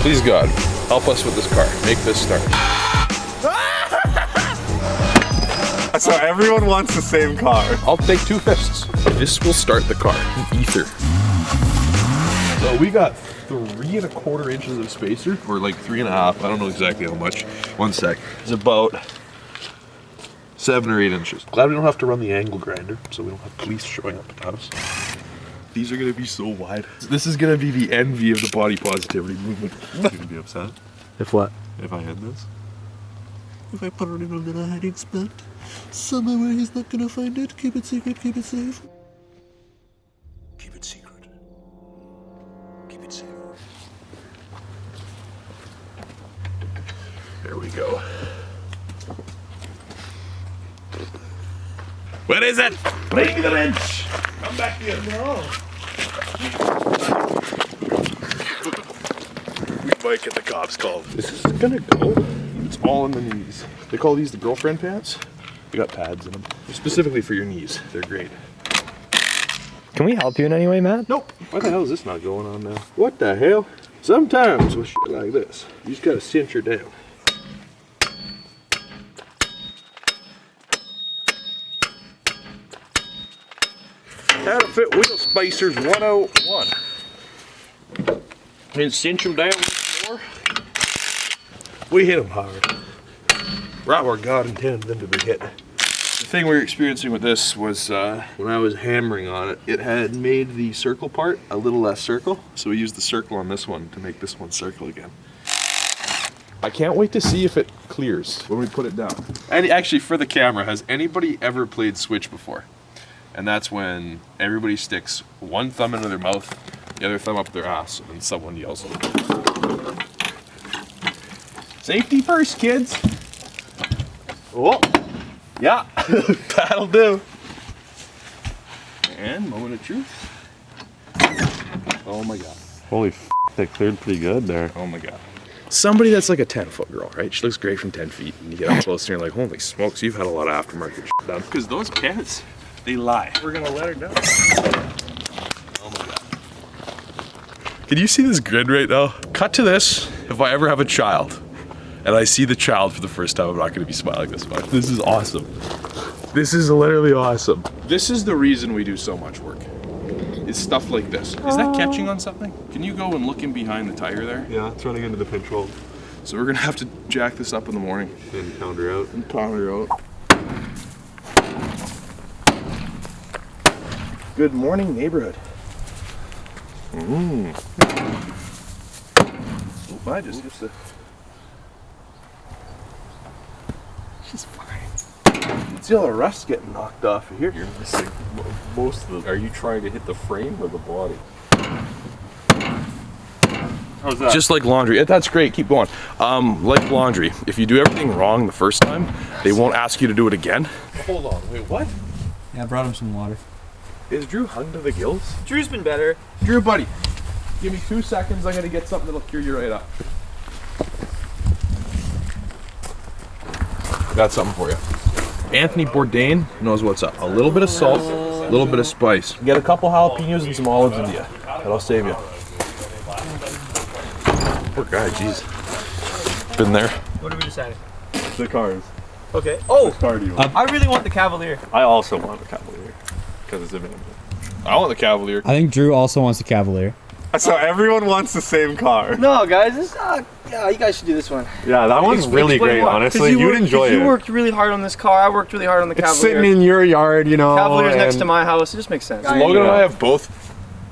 Please God, help us with this car. Make this start. So everyone wants the same car. I'll take 2 fists. This will start the car. Ether. So we got 3 1/4 inches of spacer, or like 3.5. I don't know exactly how much. 1 sec. It's about 7 or 8 inches. Glad we don't have to run the angle grinder, so we don't have police showing up at the house. These are gonna be so wide. This is gonna be the envy of the body positivity movement. You're gonna be upset? If what? If I hid this? If I put it in a little hiding spot, somewhere where he's not gonna find it, keep it secret, keep it safe. Keep it secret. Keep it safe. There we go. What is it? Bring the wrench! Come back here. No. We might get the cops called. This is gonna go. It's all in the knees. They call these the girlfriend pants. They got pads in them. They're specifically for your knees. They're great. Can we help you in any way, Matt? Nope. Why the hell is this not going on now? What the hell? Sometimes with shit like this, you just gotta cinch her down. How to fit wheel spacers 101. And cinch them down more. We hit them hard. Right where God intended them to be hit. The thing we were experiencing with this was when I was hammering on it, it had made the circle part a little less circle. So we used the circle on this one to make this one circle again. I can't wait to see if it clears when we put it down. And actually, for the camera, has anybody ever played Switch before? And that's when everybody sticks one thumb into their mouth, the other thumb up their ass, and someone yells. Safety first, kids. Oh, yeah, that'll do. And moment of truth. Oh my God. Holy f***, that cleared pretty good there. Oh my God. Somebody that's like a 10-foot girl, right? She looks great from 10 feet. And you get up close and you're like, holy smokes, you've had a lot of aftermarket shit done. Because those pants, they lie. We're gonna let her down. Oh my God. Can you see this grin right now? Cut to this. If I ever have a child and I see the child for the first time, I'm not gonna be smiling this much. This is awesome. This is literally awesome. This is the reason we do so much work. It's stuff like this. Is that catching on something? Can you go and look in behind the tire there? Yeah, it's running into the pinch hole. So we're gonna have to jack this up in the morning. And pound her out. And pound her out. Good morning, neighborhood. Oh, I just used to. She's fine. See all the rust getting knocked off of here. You're missing most of the... Are you trying to hit the frame or the body? How's that? Just like laundry. That's great. Keep going. Like laundry. If you do everything wrong the first time, they won't ask you to do it again. Hold on. Wait, what? Yeah, I brought him some water. Is Drew hung to the gills? Drew's been better. Drew, buddy, give me 2 seconds. I gotta get something that'll cure you right up. Got something for you. Anthony Bourdain knows what's up. A little bit of salt, a little bit of spice. Get a couple jalapenos and some olives into you. That'll save you. Poor guy, jeez. Been there. What are we deciding? The cars. Okay. Oh! Which car do you want? I really want the Cavalier. I also want the Cavalier. Because it's available. I want the Cavalier. I think Drew also wants a Cavalier. So everyone wants the same car. No, guys, it's not. Yeah, you guys should do this one. Yeah, that one's really great, honestly. You'd enjoy it. You worked really hard on this car. I worked really hard on the Cavalier. It's sitting in your yard, you know. Cavalier's next to my house. It just makes sense. Logan and I have both,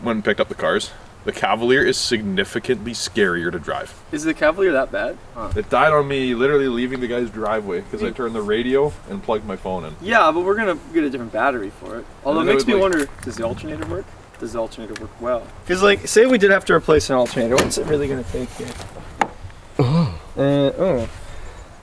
when we picked up the cars, the Cavalier is significantly scarier to drive. Is the Cavalier that bad? Huh. It died on me literally leaving the guy's driveway because I turned the radio and plugged my phone in. Yeah, but we're going to get a different battery for it. Although it then makes it me would, wonder, does the alternator work? Does the alternator work well? Because, like, say we did have to replace an alternator, what's it really going to take here?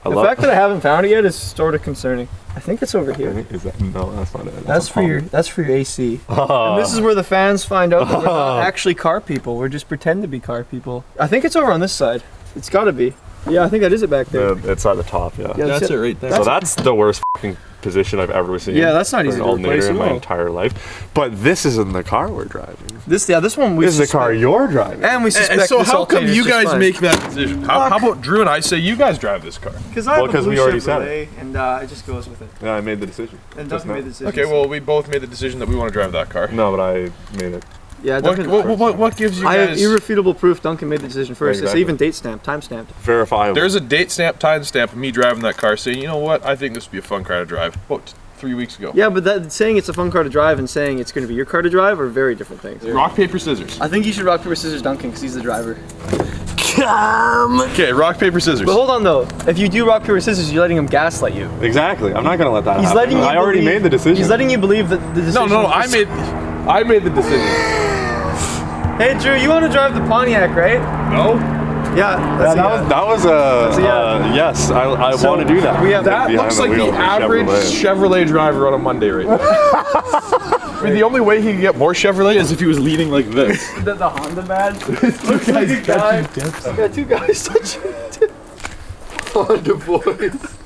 The fact that I haven't found it yet is sort of concerning. I think it's over here. Is that, no, that's not it. That's for your AC. And this is where the fans find out that we're not actually car people. We're just pretend to be car people. I think it's over on this side. It's got to be. Yeah, I think that is it back there. It's at the top, yeah. Yeah, That's it right there. So that's the worst fucking position I've ever seen. Yeah, that's not easy for to an alternator replace in at my all. entire life. But this isn't the car we're driving. This one we This is the car suspect- you're driving. And we suspect And so this how come alternator's you just guys fine. make that decision? How about Drew and I say you guys drive this car? Because I have a 'cause blue we already Chevrolet, said and it just goes with it. Yeah, I made the decision. And Just Duncan now. made the decision. Okay, well, we both made the decision that we want to drive that car. No, but I made it. Yeah, What, Duncan. what gives you I have guys... irrefutable proof Duncan made the decision first. Exactly. It's even date stamped, time stamped. Verifiable. There's a date stamp, time stamp of me driving that car saying, you know what, I think this would be a fun car to drive. About 3 weeks ago. Yeah, but that saying it's a fun car to drive and saying it's going to be your car to drive are very different things. Rock, paper, scissors. I think you should rock, paper, scissors Duncan because he's the driver. Okay, rock, paper, scissors. But hold on though. If you do rock, paper, scissors, you're letting him gaslight you. Exactly. I'm not gonna let that He's happen. letting you I already believe- made the decision. He's letting you believe that the decision No, is- I made the decision. Hey Drew, you want to drive the Pontiac, right? No? Yeah, Yeah, that was a yeah. yes. I So, want to do that. we have- That Behind looks the like wheel the of a average Chevrolet driver on a Monday right now. I mean, the only way he could get more Chevrolet is if he was leading like this. the Honda badge. Looks like a guy. Yeah, two guys touching Honda boys.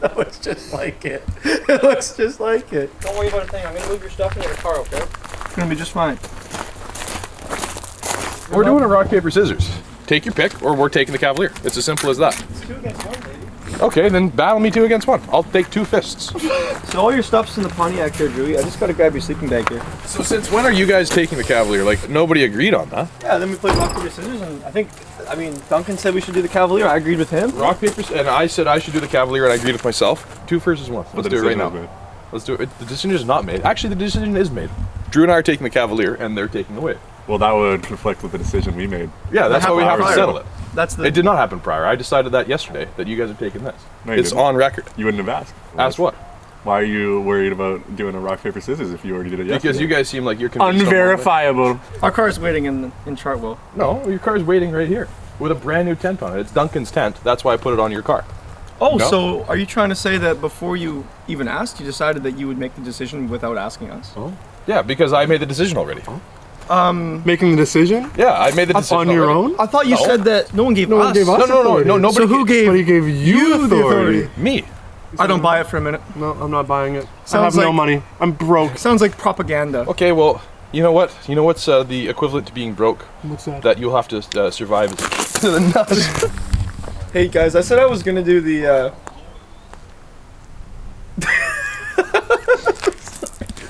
That looks just like it. It looks just like it. Don't worry about a thing. I'm gonna move your stuff into the car, okay? It's gonna be just fine. We're doing a rock, paper, scissors. Take your pick, or we're taking the Cavalier. It's as simple as that. It's 2 against 1, baby. Okay, then battle me 2 against 1. I'll take 2 fists. So all your stuff's in the Pontiac here, Drew. I just gotta grab your sleeping bag here. So since when are you guys taking the Cavalier? Like, nobody agreed on that. Yeah, then we played rock, paper, scissors, and Duncan said we should do the Cavalier. I agreed with him. Rock, paper, and I said I should do the Cavalier, and I agreed with myself. 2 versus 1. Let's do it right now. Let's do it. The decision is not made. Actually, the decision is made. Drew and I are taking the Cavalier, and they're taking the Wave. Well, that would conflict with the decision we made. Yeah, that's why we have to settle it. That's the. It did not happen prior. I decided that yesterday, that you guys are taking this. No, you It's didn't. on record. You wouldn't have asked. Asked what? Why are you worried about doing a rock paper scissors if you already did it yesterday? Because you guys seem like you're convinced. unverifiable. Our car's waiting in Chartwell. No, your car's waiting right here with a brand new tent on it. It's Duncan's tent. That's why I put it on your car. Oh, No. so are you trying to say that before you even asked, you decided that you would make the decision without asking us? Yeah, because I made the decision already. Making the decision Yeah, I made the decision on your already. own? I thought you No. said that no one gave No us. one gave us No, authority. nobody. So who gave? But he gave you the authority. Me. I don't buy it for a minute. No, I'm not buying it. I Sounds have no like- money. I'm broke. Sounds like propaganda. Okay, well, you know what? You know what's the equivalent to being broke? What's that? That you'll have to survive to the nuts. Hey guys, I said I was gonna do the.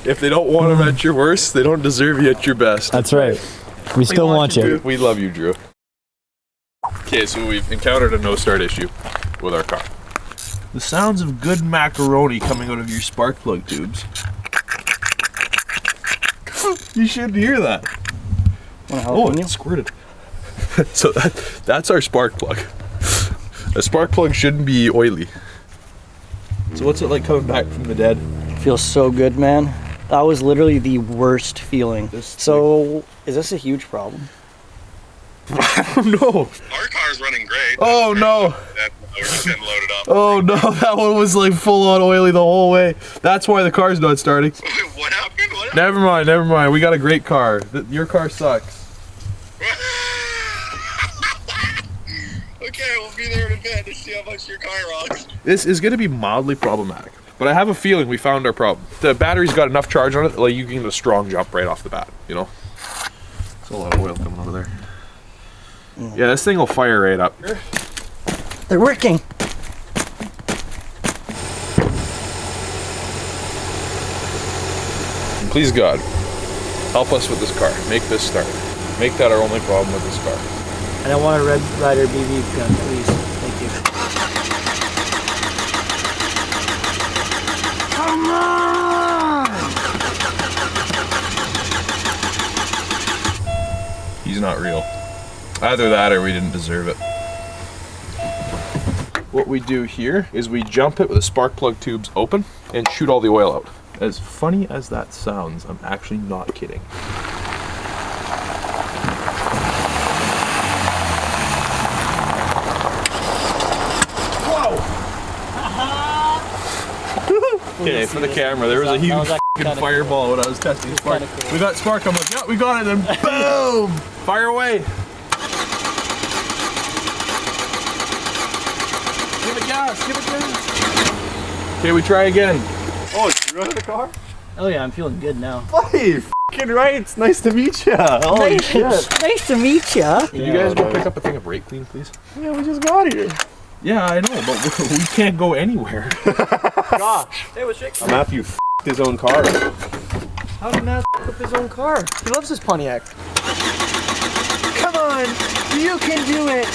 If they don't want them at your worst, they don't deserve you at your best. That's right. We still want you. We love you, Drew. Okay, so we've encountered a no-start issue with our car. The sounds of good macaroni coming out of your spark plug tubes. You should hear that. Oh, it squirted. So that's our spark plug. A spark plug shouldn't be oily. So what's it like coming back from the dead? Feels so good, man. That was literally the worst feeling. So, is this a huge problem? I don't know. Our car's running great. Oh no. We're just getting loaded up. Oh no, that one was like full on oily the whole way. That's why the car's not starting. What happened? What happened? Never mind. We got a great car. Your car sucks. Okay, we'll be there in a bit to see how much your car rocks. This is going to be mildly problematic, but I have a feeling we found our problem. The battery's got enough charge on it, like you can get a strong jump right off the bat, you know? There's a lot of oil coming out of there. Yeah, this thing will fire right up. They're working. And please God, help us with this car. Make this start. Make that our only problem with this car. I don't want a Red Ryder BB gun, please. Thank you. He's not real. Either that or we didn't deserve it. What we do here is we jump it with the spark plug tubes open and shoot all the oil out. As funny as that sounds, I'm actually not kidding. Okay, for the camera, there was a huge f***ing fireball when I was testing spark. We got spark, I'm like, yeah, we got it, then boom! Fire away! Give it gas, give it gas! Okay, we try again. Oh, it's Drew out of the car? Oh yeah, I'm feeling good now. Buddy, f***ing right. It's nice to meet you. Holy shit. Nice to meet ya. Can you guys go pick up a thing of brake clean, please? Yeah, we just got here. Yeah, I know, but we can't go anywhere. Gosh. Hey, what's Jake? Matthew f***ed his own car. How did Matt f up his own car? He loves his Pontiac. Come on. You can do it.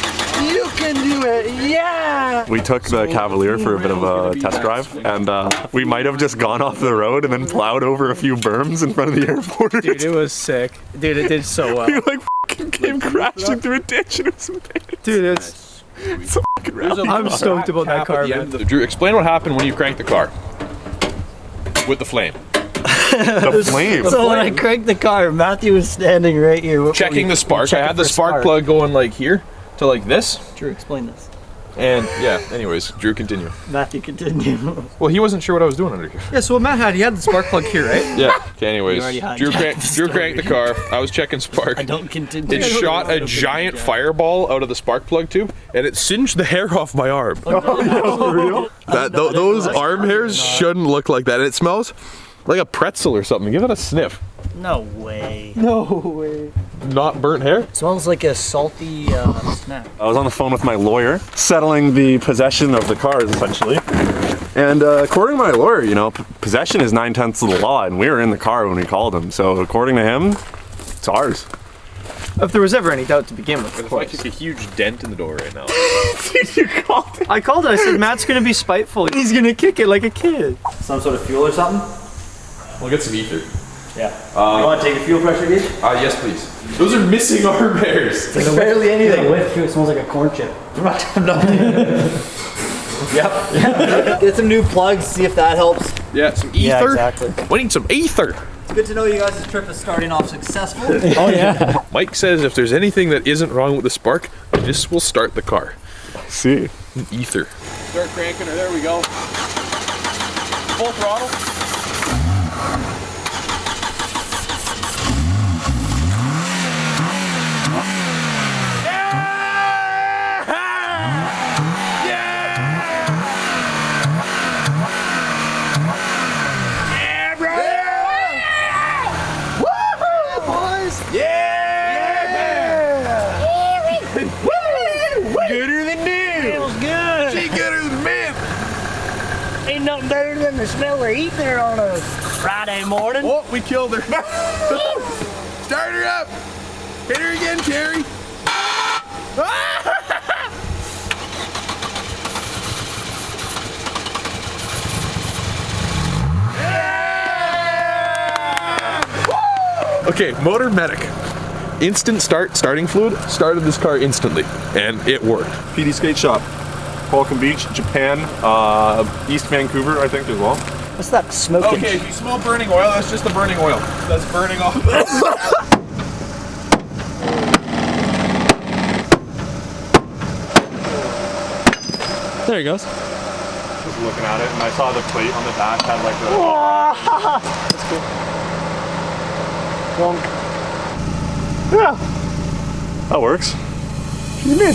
You can do it. Yeah. We took the Cavalier for a bit of a test drive, and we might have just gone off the road and then plowed over a few berms in front of the airport. Dude, it was sick. Dude, it did so well. We like f***ing came crashing through a ditch and it was amazing. Dude, it's... So f***ing rowdy. I'm stoked about that car, man. Drew, explain what happened when you cranked the car. With the flame. The flame. So when I cranked the car, Matthew was standing right here. Checking the spark. I checking had the for spark plug going like here to like this. Drew, explain this. And yeah, anyways, Drew, continue. Matthew, continue. Well, he wasn't sure what I was doing under here. Yeah, so what Matt had, he had the spark plug here, right? Yeah. Okay, anyways, You already hijacked Drew the cranked the car. I was checking spark. I don't continue. It shot a giant fireball out of the spark plug tube, and it singed the hair off my arm. Those arm hairs shouldn't look like that. And it smells like a pretzel or something. Give it a sniff. No way. No way. Not burnt hair? Smells like a salty snack. I was on the phone with my lawyer, settling the possession of the cars, essentially. And according to my lawyer, you know, possession is 9/10 of the law, and we were in the car when we called him. So according to him, it's ours. If there was ever any doubt to begin with, of I course. took a huge dent in the door right now. Did you call it? I called it. I said, Matt's gonna be spiteful. He's gonna kick it like a kid. Some sort of fuel or something? We'll get some ether. Yeah. You want to take a fuel pressure gauge? Yes, please. Those are missing arm hairs. There's barely anything. With fuel, it smells like a corn chip. Yep. Get some new plugs, see if that helps. Yeah, some ether. Yeah, exactly. We need some ether. It's good to know you guys' trip is starting off successful. Oh yeah. Mike says if there's anything that isn't wrong with the spark, this will start the car. See. Ether. Start cranking her. There we go. Full throttle. Ain't nothing better than the smell of ether on a Friday morning. Oh, we killed her. Start her up. Hit her again, Terry. Okay, motor medic. Instant start, starting fluid, started this car instantly, and it worked. PD Skate Shop, Falcon Beach, Japan, East Vancouver, I think as well. What's that smoking? Okay, if you smell burning oil, that's just the burning oil. That's burning off. There he goes. Just looking at it, and I saw the plate on the back had like the... That's cool. Yeah. That works. What do you mean?